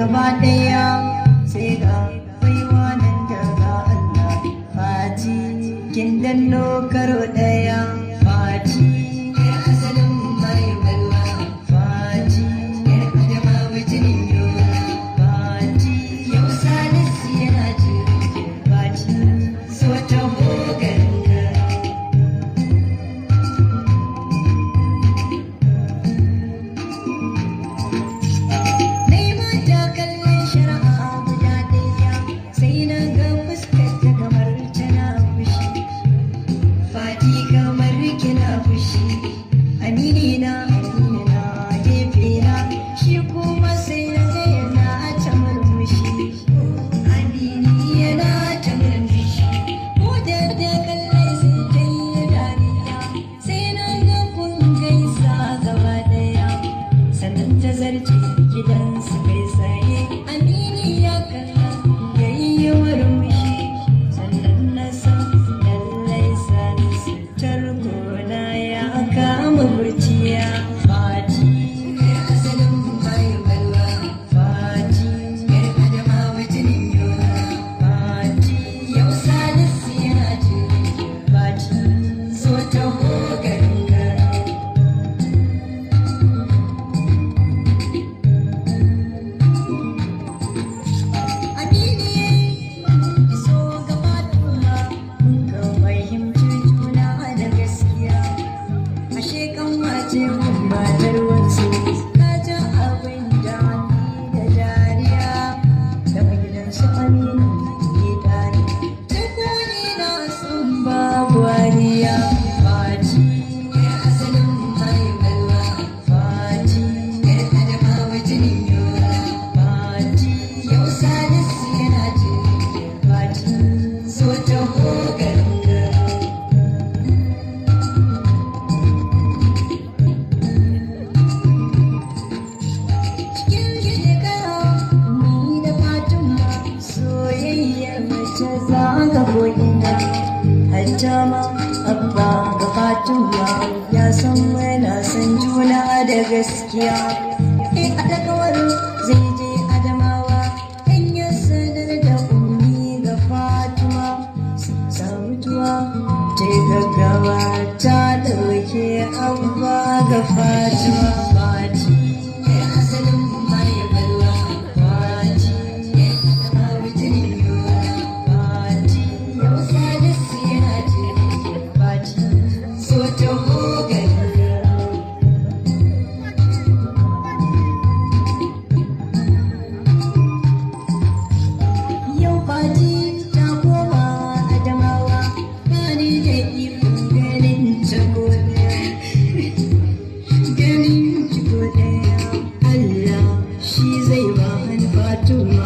gaba ɗaya sai ga baiwa nan daga Allah. Fati kin danno karo ɗaya. Fati yar asalin mai balwa. Fati yar adama bijinin yola. Fati yau Salisu yana jirgin. Fati so ta hogarinka. Abba ga Fatima ya san muna san juna da gaskiya. A dakawar zai je Adamawa in ya sanar da ummi ga Fatima. Samutuwa ta gaggawa ta ɗauke Abba ga Fatima. Fati yar asalin mai balwa. Fati yar adama bijinin yola. Fati yau Salisu yana jirgin. Fati so ta hogarinka. Yau Fati ta koma Adamawa. Bani da ikon ganin ta gobe. Ganin ki gobe Allah shi zai ba Fatima.